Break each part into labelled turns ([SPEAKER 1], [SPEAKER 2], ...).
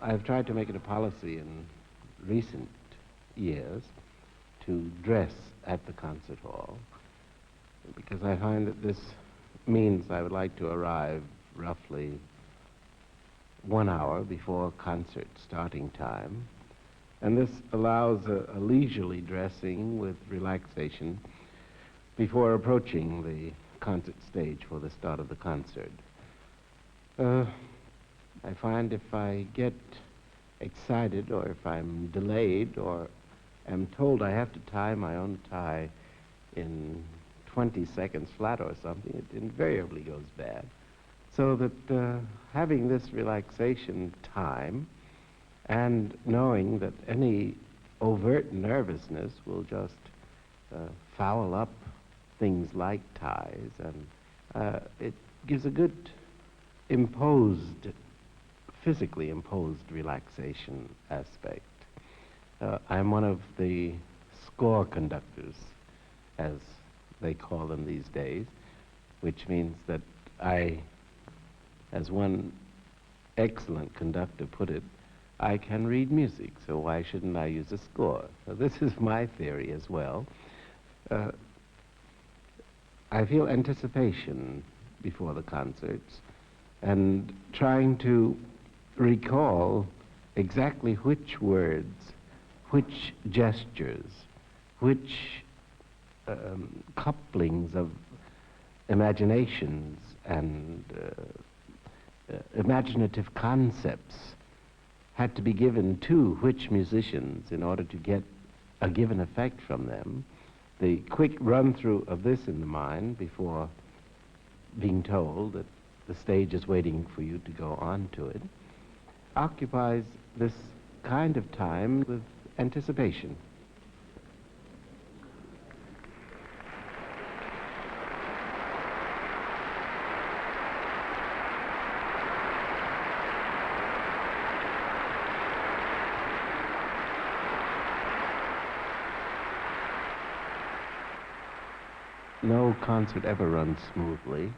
[SPEAKER 1] I've tried to make it a policy in recent years to dress at the concert hall, because I find that this means I would like to arrive roughly 1 hour before concert starting time, and this allows a leisurely dressing with relaxation before approaching the concert stage for the start of the concert. I find if I get excited, or if I'm delayed, or am told I have to tie my own tie in 20 seconds flat or something, it invariably goes bad. So that having this relaxation time and knowing that any overt nervousness will just foul up things like ties, and it gives a good physically imposed relaxation aspect. I'm one of the score conductors, as they call them these days, which means that I, as one excellent conductor put it, I can read music, so why shouldn't I use a score? So this is my theory as well. I feel anticipation before the concerts, and trying to recall exactly which words, which gestures, which couplings of imaginations and imaginative concepts had to be given to which musicians in order to get a given effect from them. The quick run-through of this in the mind before being told that the stage is waiting for you to go on to it occupies this kind of time with anticipation. No concert ever runs smoothly.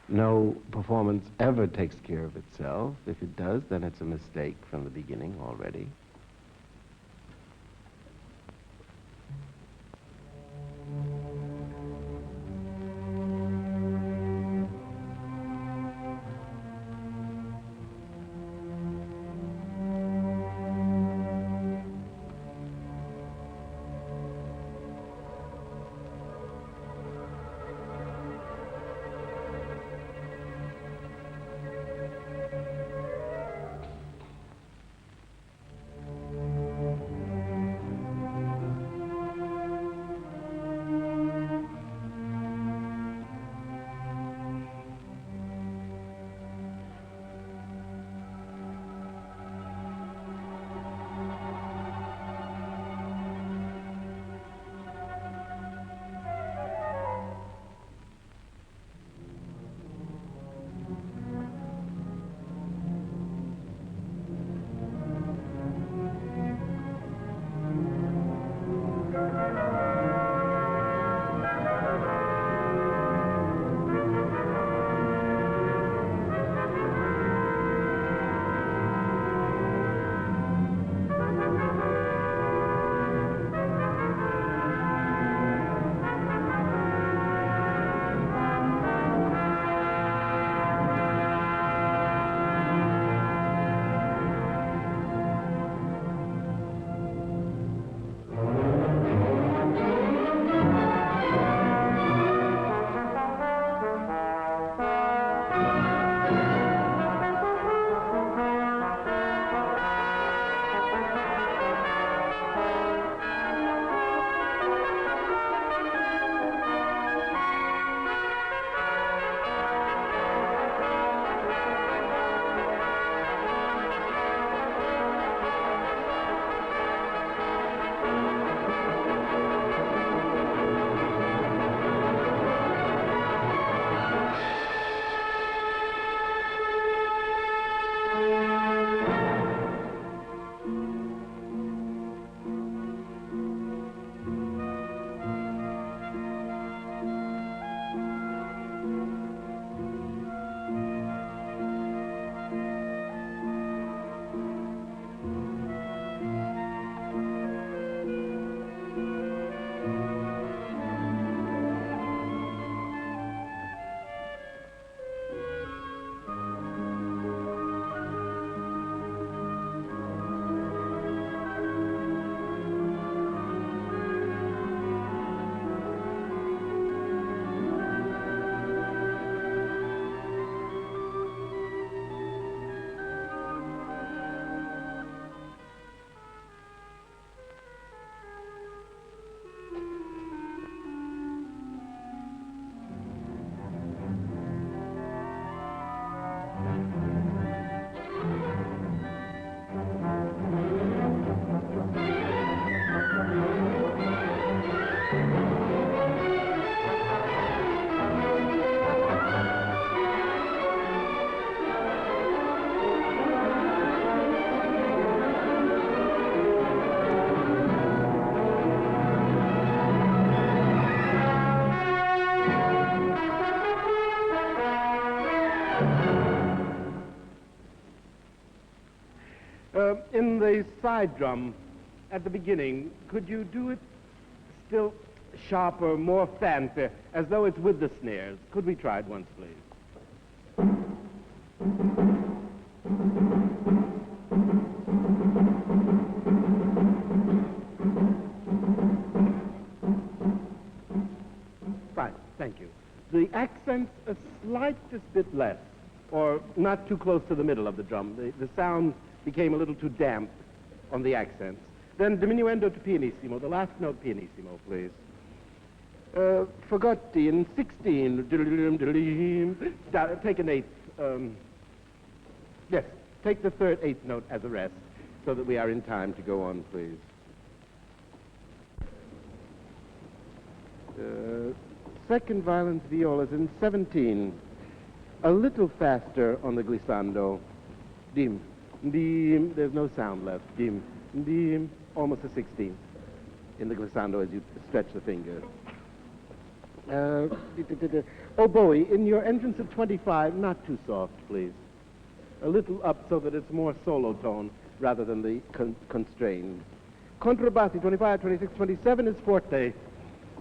[SPEAKER 1] No performance ever takes care of itself. If it does, then it's a mistake from the beginning already. the side drum at the beginning, could you do it still sharper, more fanfare, as though it's with the snares? Could we try it once, please? Fine, thank you. The accents a slightest bit less, or not too close to the middle of the drum. The sound became a little too damp on the accents. Then diminuendo to pianissimo, the last note pianissimo, please. Forgotti in 16. Take an eighth. Yes, take the third eighth note as a rest, so that we are in time to go on, please. Second violin's violas in 17. A little faster on the glissando. Dim, dim, there's no sound left. Dim, dim, almost a 16th in the glissando as you stretch the finger. Oboe, in your entrance at 25, not too soft, please. A little up so that it's more solo tone rather than the constrained. Contrabassi, 25, 26, 27 is forte.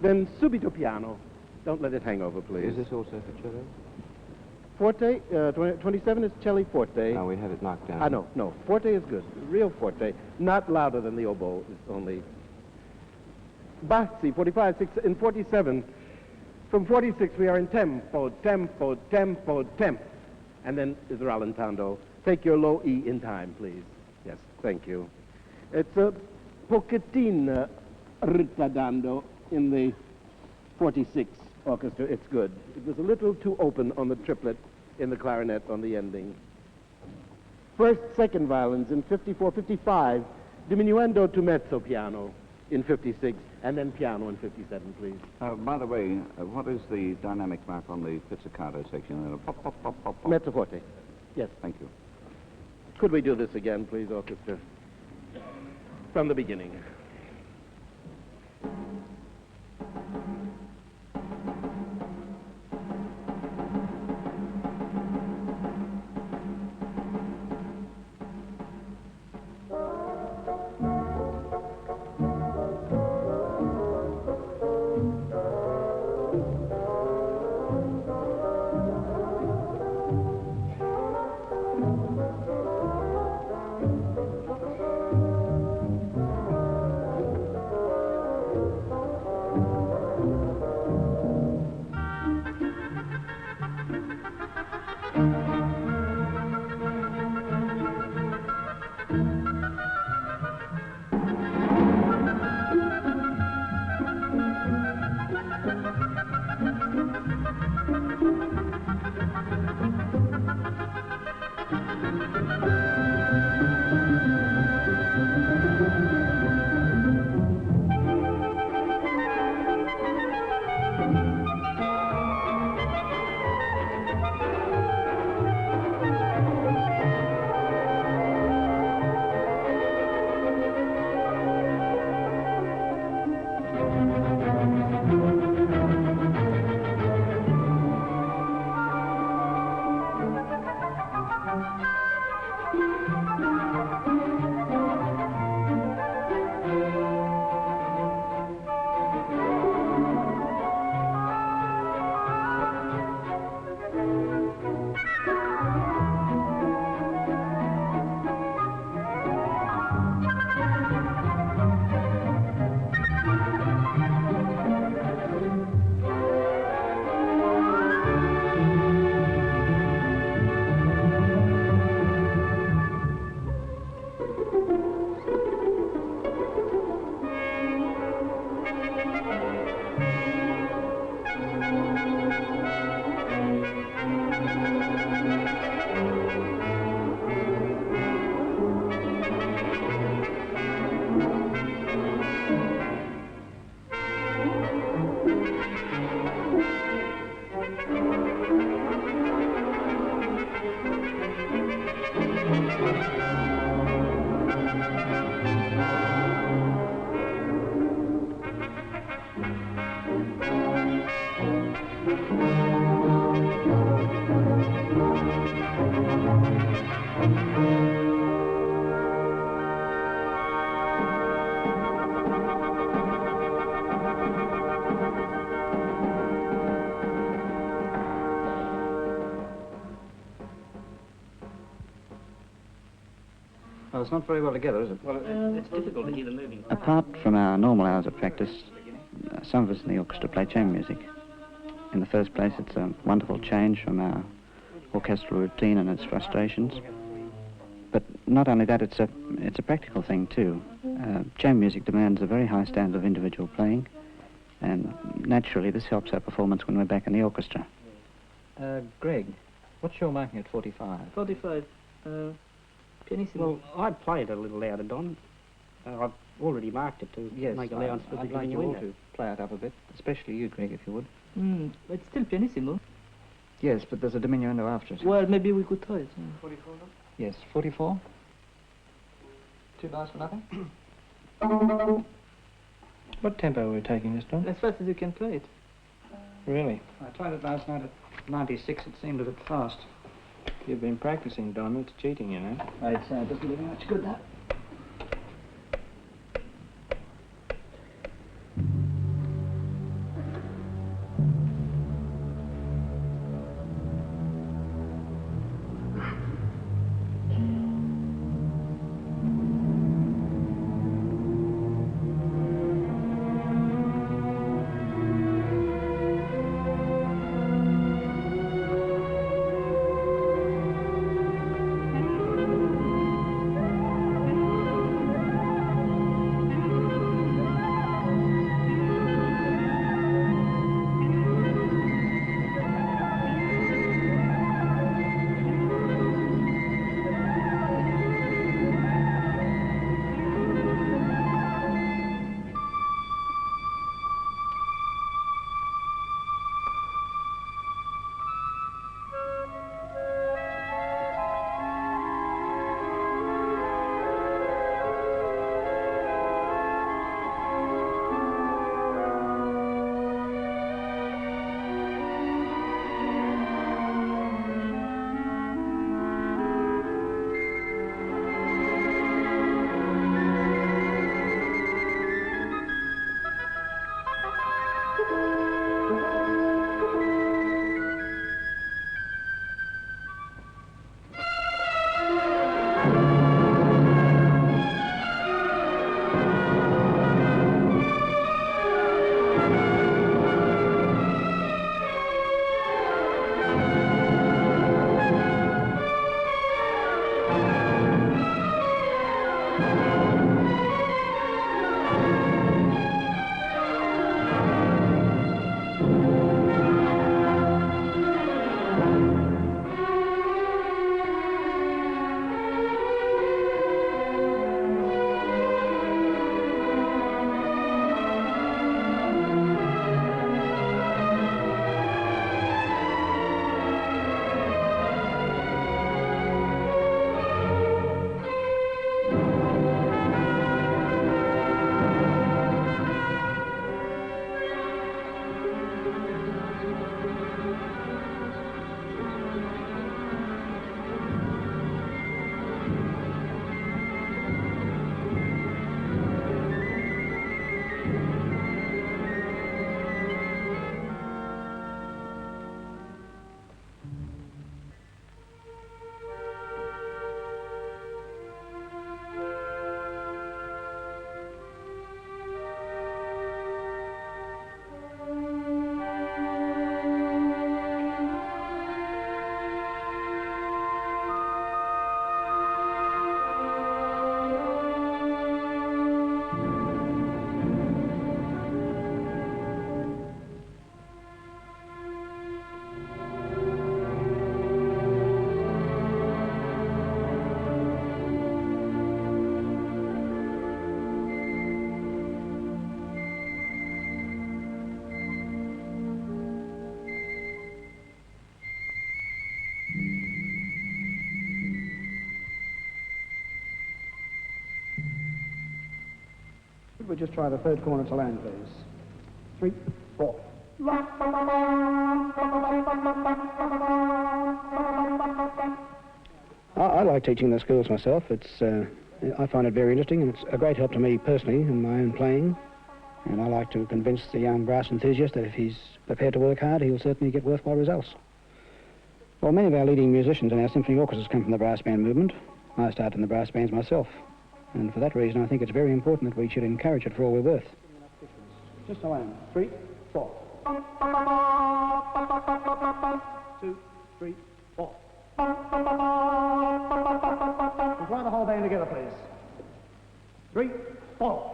[SPEAKER 1] Then subito piano. Don't let it hang over, please.
[SPEAKER 2] Is this also for cello?
[SPEAKER 1] Forte, 27 is cello forte.
[SPEAKER 2] No, we have it knocked down.
[SPEAKER 1] No, forte is good. Real forte. Not louder than the oboe, it's only. Bassi, 45, 6, in 47. From 46, we are in tempo, tempo, tempo, temp. And then is rallentando. Take your low E in time, please. Yes, thank you. It's a pochettino ritardando in the 46 orchestra. It's good. It was a little too open on the triplet in the clarinet on the ending. First, second violins in 54, 55. Diminuendo to mezzo piano in 56. And then piano in 57, please.
[SPEAKER 2] By the way, what is the dynamic mark on the pizzicato section? Pop, pop, pop, pop, pop.
[SPEAKER 1] Mezzo forte. Yes.
[SPEAKER 2] Thank you.
[SPEAKER 1] Could we do this again, please, orchestra? From the beginning.
[SPEAKER 3] it's not very well together, is it?
[SPEAKER 4] Well, it's difficult to hear the moving.
[SPEAKER 3] Apart from our normal hours of practice, some of us in the orchestra play chamber music. In the first place, it's a wonderful change from our orchestral routine and its frustrations. But not only that, it's a practical thing too. Chamber music demands a very high standard of individual playing, and naturally this helps our performance when we're back in the orchestra. Greg, what's your marking at 45?
[SPEAKER 4] 45. Pianissimo.
[SPEAKER 5] Well, I played a little louder, Don. I've already marked it to make allowance for the
[SPEAKER 3] I'd like you all
[SPEAKER 5] diminuendo.
[SPEAKER 3] to play it up a bit, especially you, Greg, if you would.
[SPEAKER 4] It's still pianissimo.
[SPEAKER 3] Yes, but there's a diminuendo after it.
[SPEAKER 4] Well, maybe we could try it.
[SPEAKER 3] 44? Yes, 44. 2 bars for nothing?
[SPEAKER 5] What tempo are we taking this, Don?
[SPEAKER 4] As fast as you can play it.
[SPEAKER 5] Really?
[SPEAKER 3] I tried it last night at 96. It seemed a bit fast.
[SPEAKER 5] You've been practicing, Don. It's cheating, you know.
[SPEAKER 3] It doesn't do much good, that.
[SPEAKER 6] Could we just try the third corner to land, please? 3, 4. I like teaching the schools myself. I find it very interesting, and it's a great help to me personally in my own playing. And I like to convince the young brass enthusiast that if he's prepared to work hard, he'll certainly get worthwhile results. Well, many of our leading musicians in our symphony orchestras come from the brass band movement. I started in the brass bands myself, and for that reason I think it's very important that we should encourage it for all we're worth. Just alone. 3, 4. 2, 3, 4. We'll try the whole band together, please. 3, 4.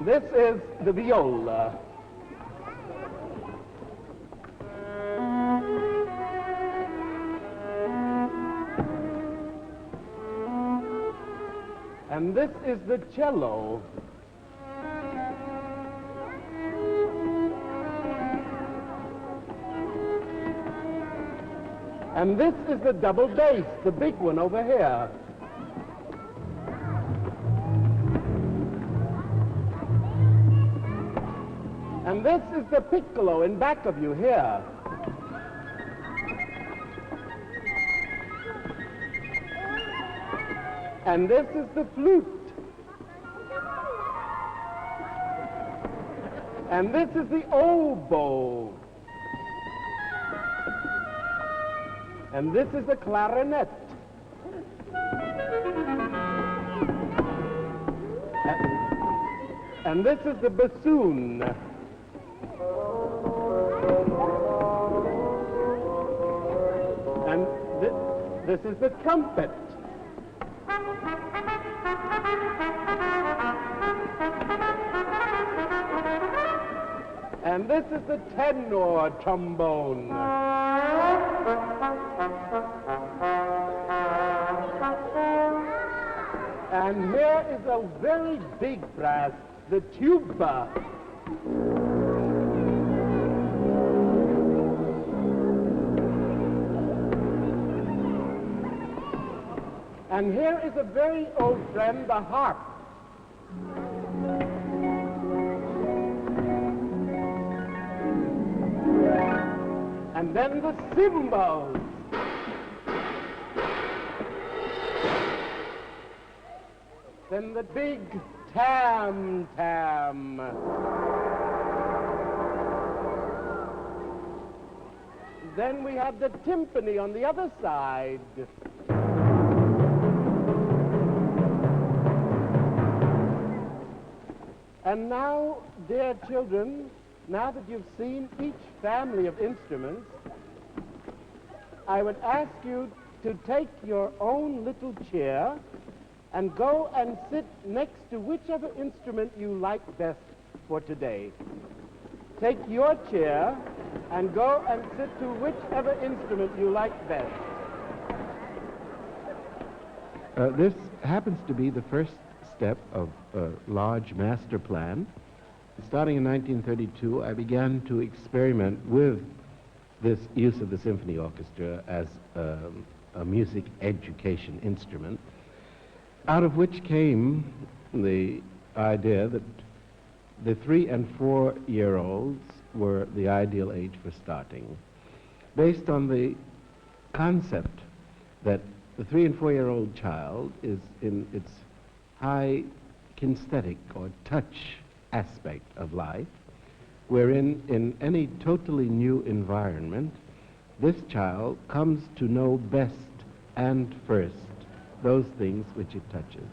[SPEAKER 1] This is the viola. And this is the cello. And this is the double bass, the big one over here. And this is the piccolo in back of you here. And this is the flute. And this is the oboe. And this is the clarinet. And this is the bassoon. And this is the trumpet. And this is the tenor trombone. And here is a very big brass, the tuba. And here is a very old friend, the harp. And then the cymbals. Then the big tam-tam. Then we have the timpani on the other side. And now, dear children, now that you've seen each family of instruments, I would ask you to take your own little chair and go and sit next to whichever instrument you like best for today. Take your chair and go and sit to whichever instrument you like best. This happens to be the first step of a large master plan. Starting in 1932, I began to experiment with this use of the symphony orchestra as a music education instrument, out of which came the idea that the 3- and 4-year-olds were the ideal age for starting, based on the concept that the 3- and 4-year-old child is in its high kinesthetic or touch aspect of life, wherein in any totally new environment, this child comes to know best and first those things which it touches.